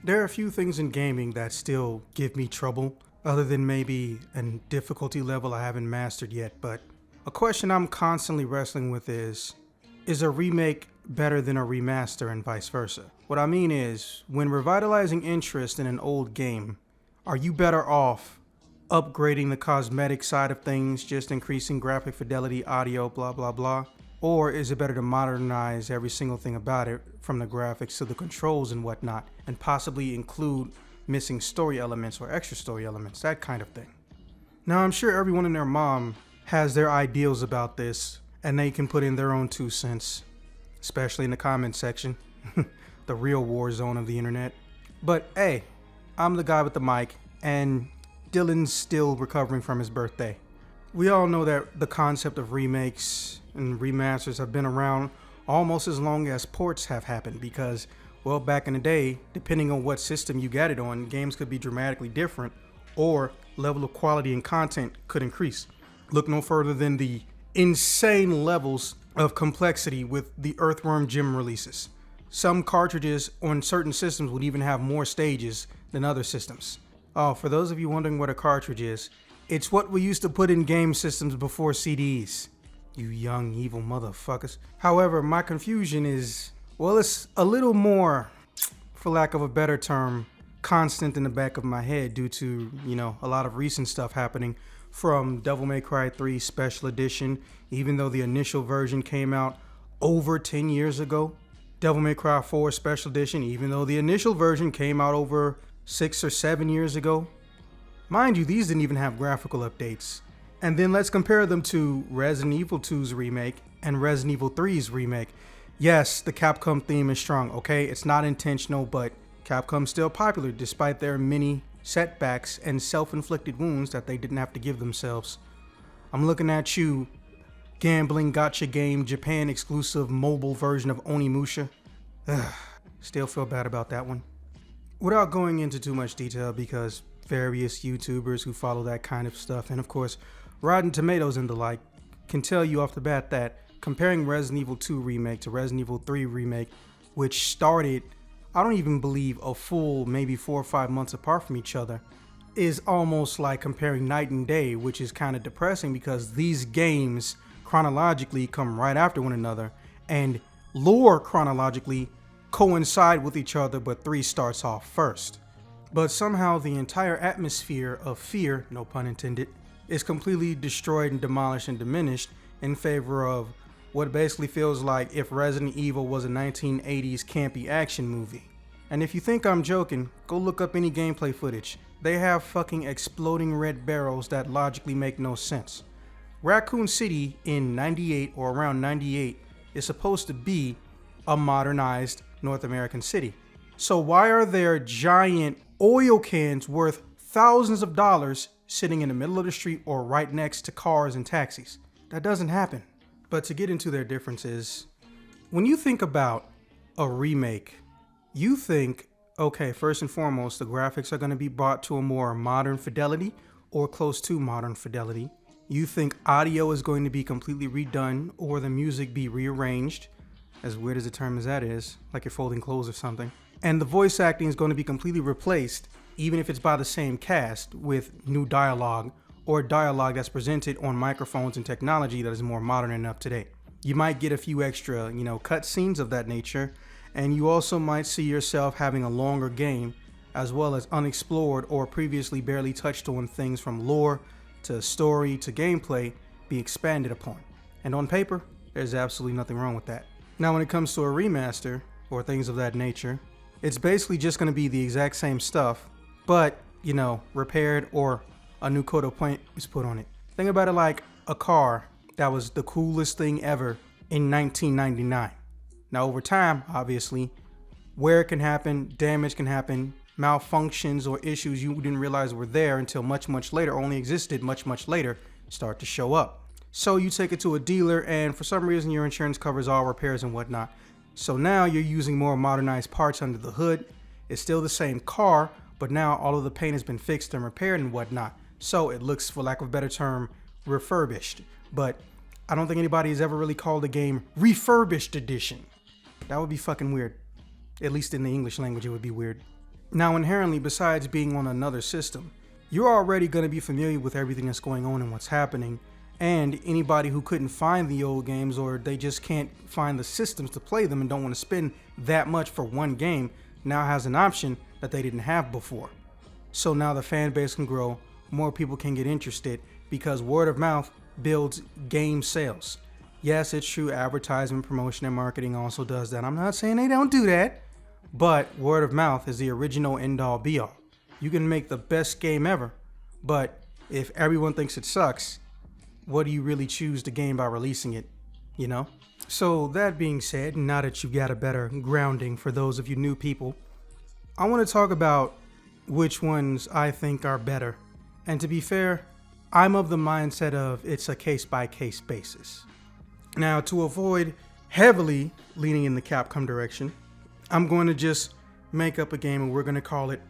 There are a few things in gaming that still give me trouble, other than maybe a difficulty level I haven't mastered yet, but a question I'm constantly wrestling with is a remake better than a remaster and vice versa? What I mean is, when revitalizing interest in an old game, are you better off upgrading the cosmetic side of things, just increasing graphic fidelity, audio, blah blah blah? Or is it better to modernize every single thing about it, from the graphics to the controls and whatnot, and possibly include missing story elements or extra story elements, that kind of thing? Now, I'm sure everyone and their mom has their ideals about this, and they can put in their own 2 cents, especially in the comment section, the real war zone of the internet. But hey, I'm the guy with the mic, and Dylan's still recovering from his birthday. We all know that the concept of remakes and remasters have been around almost as long as ports have happened because, well, back in the day, depending on what system you got it on, games could be dramatically different or level of quality and content could increase. Look no further than the insane levels of complexity with the Earthworm Jim releases. Some cartridges on certain systems would even have more stages than other systems. Oh, for those of you wondering what a cartridge is, it's what we used to put in game systems before CDs. You young evil motherfuckers. However, my confusion is, well, it's a little more, for lack of a better term, constant in the back of my head due to, a lot of recent stuff happening from Devil May Cry 3 Special Edition, even though the initial version came out over 10 years ago. Devil May Cry 4 Special Edition, even though the initial version came out over 6 or 7 years ago. Mind you, these didn't even have graphical updates. And then let's compare them to Resident Evil 2's remake and Resident Evil 3's remake. Yes, the Capcom theme is strong, okay? It's not intentional, but Capcom's still popular despite their many setbacks and self-inflicted wounds that they didn't have to give themselves. I'm looking at you, gambling gotcha game, Japan exclusive mobile version of Onimusha. Still feel bad about that one. Without going into too much detail, because various YouTubers who follow that kind of stuff, and of course Rotten Tomatoes and the like, can tell you off the bat that comparing Resident Evil 2 remake to Resident Evil 3 remake, which started, I don't even believe, a full maybe 4 or 5 months apart from each other, is almost like comparing night and day, which is kind of depressing because these games chronologically come right after one another and lore chronologically coincide with each other, but 3 starts off first. But somehow the entire atmosphere of fear, no pun intended, is completely destroyed and demolished and diminished in favor of what basically feels like if Resident Evil was a 1980s campy action movie. And if you think I'm joking, go look up any gameplay footage. They have fucking exploding red barrels that logically make no sense. Raccoon City in 98 or around 98 is supposed to be a modernized North American city. So why are there giant oil cans worth thousands of dollars sitting in the middle of the street or right next to cars and taxis? That doesn't happen. But to get into their differences, when you think about a remake, you think, okay, first and foremost, the graphics are going to be brought to a more modern fidelity or close to modern fidelity. You think audio is going to be completely redone or the music be rearranged, as weird as the term as that is, like you're folding clothes or something. And the voice acting is going to be completely replaced, even if it's by the same cast, with new dialogue or dialogue that's presented on microphones and technology that is more modern and up to date. You might get a few extra, cut scenes of that nature, and you also might see yourself having a longer game, as well as unexplored or previously barely touched on things from lore to story to gameplay be expanded upon. And on paper, there's absolutely nothing wrong with that. Now, when it comes to a remaster or things of that nature, it's basically just going to be the exact same stuff, but, repaired or a new coat of paint is put on it. Think about it like a car that was the coolest thing ever in 1999. Now, over time, obviously, wear can happen, damage can happen, malfunctions or issues you didn't realize were there until much, much later, only existed much, much later, start to show up. So you take it to a dealer and for some reason your insurance covers all repairs and whatnot. So now you're using more modernized parts under the hood. It's still the same car, but now all of the paint has been fixed and repaired and whatnot. So it looks, for lack of a better term, refurbished. But I don't think anybody has ever really called a game refurbished edition. That would be fucking weird. At least in the English language, it would be weird. Now, inherently, besides being on another system, you're already going to be familiar with everything that's going on and what's happening. And anybody who couldn't find the old games, or they just can't find the systems to play them and don't want to spend that much for one game, now has an option that they didn't have before. So now the fan base can grow, more people can get interested, because word of mouth builds game sales. Yes, it's true, advertisement, promotion, and marketing also does that. I'm not saying they don't do that, but word of mouth is the original end-all be-all. You can make the best game ever, but if everyone thinks it sucks, what do you really choose to gain by releasing it, you know? So that being said, now that you've got a better grounding for those of you new people, I want to talk about which ones I think are better. And to be fair, I'm of the mindset of it's a case-by-case basis. Now, to avoid heavily leaning in the Capcom direction, I'm going to just make up a game and we're going to call it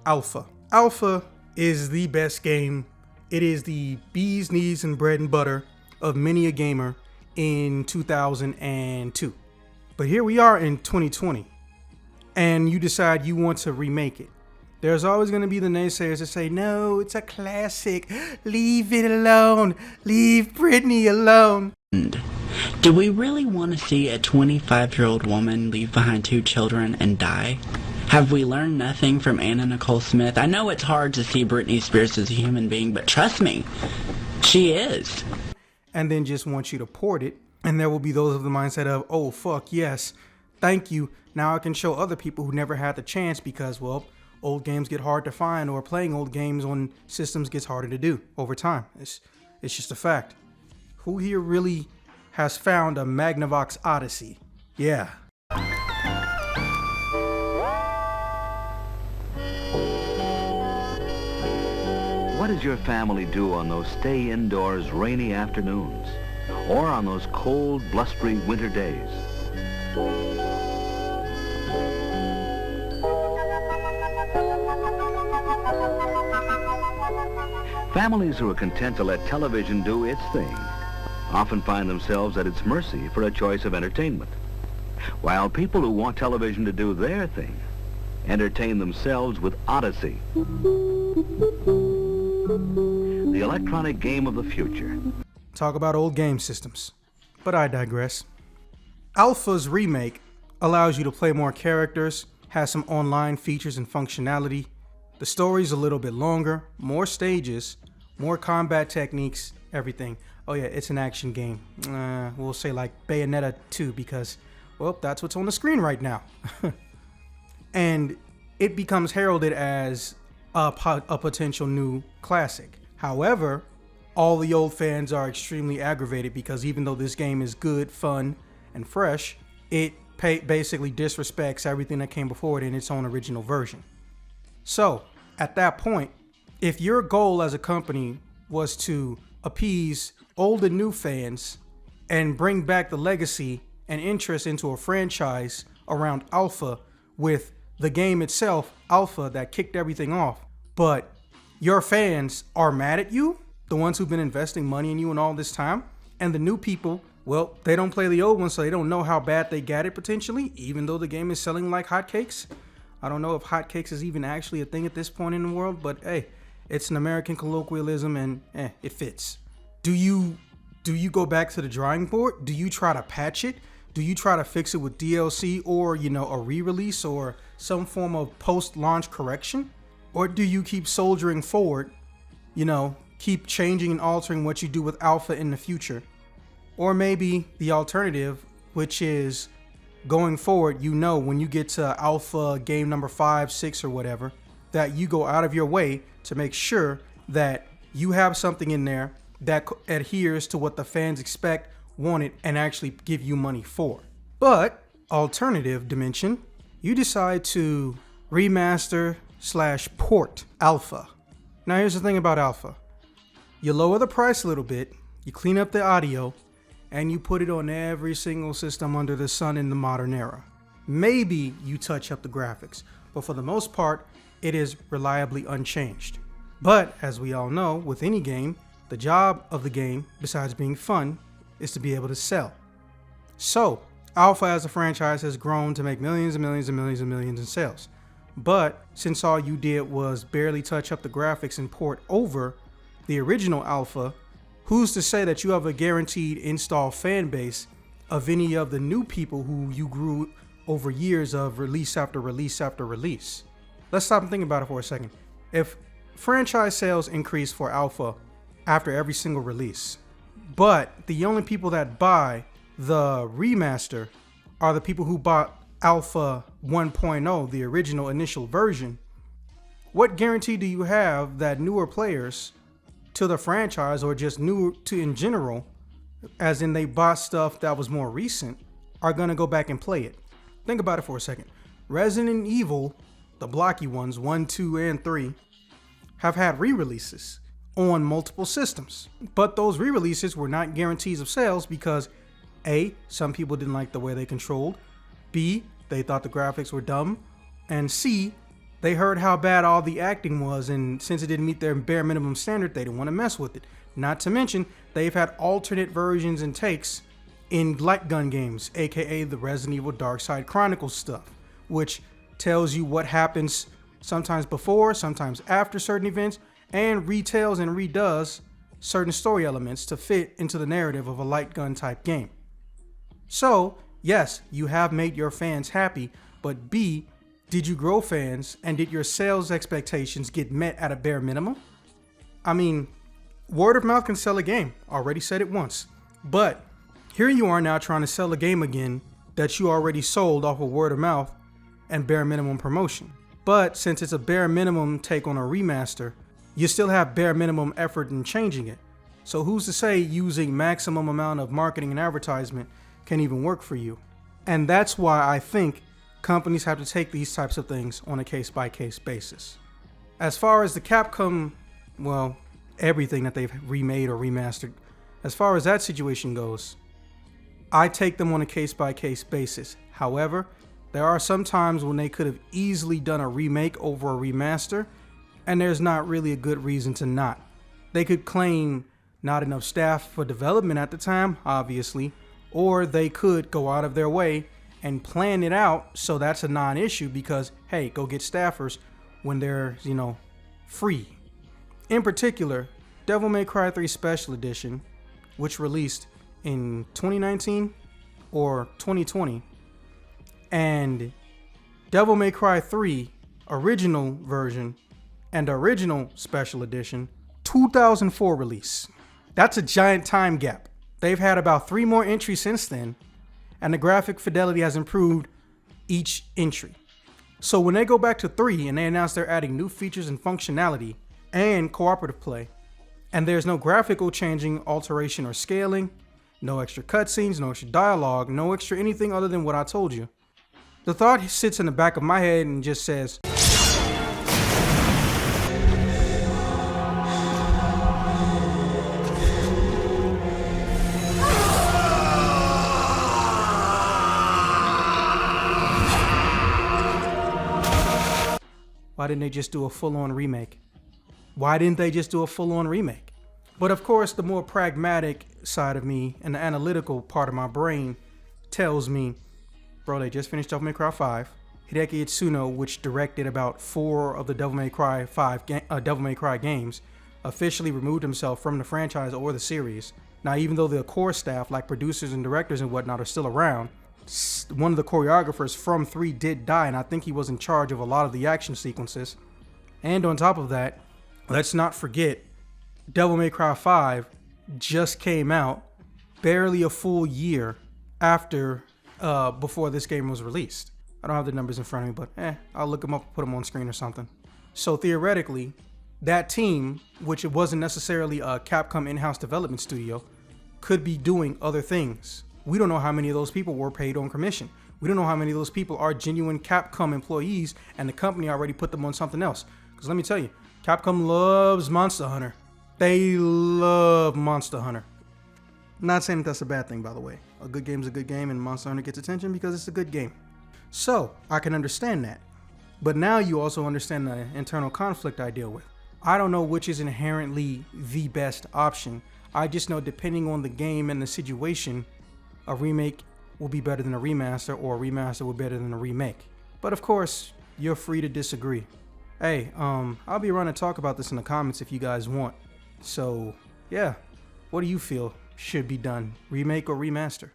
Alpha. Alpha is the best game. It is the bee's knees and bread and butter of many a gamer in 2002. But here we are in 2020, and you decide you want to remake it. There's always going to be the naysayers that say, no, it's a classic. Leave it alone. Leave Britney alone. Do we really want to see a 25-year-old woman leave behind 2 children and die? Have we learned nothing from Anna Nicole Smith? I know it's hard to see Britney Spears as a human being, but trust me, she is. And then just want you to port it. And there will be those of the mindset of, oh, fuck, yes, thank you. Now I can show other people who never had the chance because, well, old games get hard to find, or playing old games on systems gets harder to do over time. It's just a fact. Who here really has found a Magnavox Odyssey? Yeah. What does your family do on those stay indoors rainy afternoons, or on those cold, blustery winter days? Families who are content to let television do its thing often find themselves at its mercy for a choice of entertainment, while people who want television to do their thing entertain themselves with Odyssey, the electronic game of the future. Talk about old game systems, but I digress. Alpha's remake allows you to play more characters, has some online features and functionality. The story's a little bit longer, more stages, more combat techniques, everything. Oh yeah, it's an action game. We'll say like Bayonetta 2 because, well, that's what's on the screen right now. And it becomes heralded as a potential new classic. However, all the old fans are extremely aggravated because even though this game is good, fun, and fresh, it basically disrespects everything that came before it in its own original version. So, at that point, if your goal as a company was to appease old and new fans and bring back the legacy and interest into a franchise around Alpha with the game itself, Alpha, that kicked everything off, but your fans are mad at you, the ones who've been investing money in you and all this time, and the new people, well, they don't play the old one, so they don't know how bad they got it potentially, even though the game is selling like hotcakes. I don't know if hotcakes is even actually a thing at this point in the world, but hey, it's an American colloquialism and it fits. Do you go back to the drawing board? Do you try to patch it? Do you try to fix it with DLC or, a re-release or some form of post-launch correction? Or do you keep soldiering forward, keep changing and altering what you do with Alpha in the future? Or maybe the alternative, which is going forward, when you get to Alpha game number 5, 6 or whatever, that you go out of your way to make sure that you have something in there that adheres to what the fans expect, want it, and actually give you money for. But, alternative dimension, you decide to remaster/port Alpha. Now here's the thing about Alpha. You lower the price a little bit, you clean up the audio, and you put it on every single system under the sun in the modern era. Maybe you touch up the graphics, but for the most part, it is reliably unchanged. But, as we all know, with any game, the job of the game, besides being fun, is to be able to sell. So, Alpha as a franchise has grown to make millions and millions and millions and millions in sales. But since all you did was barely touch up the graphics and port over the original alpha, who's to say that you have a guaranteed install fan base of any of the new people who you grew over years of release after release after release? Let's stop and think about it for a second. If franchise sales increase for alpha after every single release, but the only people that buy the remaster are the people who bought Alpha 1.0, the original initial version, what guarantee do you have that newer players to the franchise, or just new to in general, as in they bought stuff that was more recent, are gonna go back and play it? Think about it for a second. Resident Evil, the blocky ones, 1, 2, and 3, have had re-releases on multiple systems. But those re-releases were not guarantees of sales because A, some people didn't like the way they controlled, B, they thought the graphics were dumb, and C, they heard how bad all the acting was, and since it didn't meet their bare minimum standard, they didn't want to mess with it. Not to mention, they've had alternate versions and takes in light gun games, aka the Resident Evil Dark Side Chronicles stuff, which tells you what happens sometimes before, sometimes after certain events, and retells and redoes certain story elements to fit into the narrative of a light gun type game. So, yes, you have made your fans happy, but B, did you grow fans, and did your sales expectations get met at a bare minimum? I mean, word of mouth can sell a game, already said it once, but here you are now trying to sell a game again that you already sold off of word of mouth and bare minimum promotion. But since it's a bare minimum take on a remaster, you still have bare minimum effort in changing it. So who's to say using maximum amount of marketing and advertisement can even work for you? And that's why I think companies have to take these types of things on a case-by-case basis. As far as the Capcom, well, everything that they've remade or remastered, as far as that situation goes, I take them on a case-by-case basis. However, there are some times when they could have easily done a remake over a remaster, and there's not really a good reason to not. They could claim not enough staff for development at the time, obviously, or they could go out of their way and plan it out so that's a non-issue because, hey, go get staffers when they're, free. In particular, Devil May Cry 3 Special Edition, which released in 2019 or 2020, and Devil May Cry 3 original version and original Special Edition 2004 release. That's a giant time gap. They've had about 3 more entries since then, and the graphic fidelity has improved each entry. So when they go back to 3 and they announce they're adding new features and functionality and cooperative play, and there's no graphical changing, alteration, or scaling, no extra cutscenes, no extra dialogue, no extra anything other than what I told you, the thought sits in the back of my head and just says, why didn't they just do a full-on remake? Why didn't they just do a full-on remake? But of course, the more pragmatic side of me and the analytical part of my brain tells me, bro, they just finished Devil May Cry 5. Hideki Itsuno, which directed about 4 of the Devil May Cry Devil May Cry games, officially removed himself from the franchise or the series. Now, even though the core staff, like producers and directors and whatnot, are still around, one of the choreographers from 3 did die, and I think he was in charge of a lot of the action sequences. And on top of that, let's not forget, Devil May Cry 5 just came out barely a full year after before this game was released. I don't have the numbers in front of me, but I'll look them up, put them on screen or something. So theoretically, that team, which it wasn't necessarily a Capcom in-house development studio, could be doing other things. We don't know how many of those people were paid on commission. We don't know how many of those people are genuine Capcom employees and the company already put them on something else. Because let me tell you, Capcom loves Monster Hunter. They love Monster Hunter. Not saying that's a bad thing, by the way. A good game's a good game, and Monster Hunter gets attention because it's a good game. So, I can understand that. But now you also understand the internal conflict I deal with. I don't know which is inherently the best option. I just know depending on the game and the situation, a remake will be better than a remaster, or a remaster will be better than a remake. But of course, you're free to disagree. Hey, I'll be around to talk about this in the comments if you guys want. So, yeah, what do you feel should be done? Remake or remaster?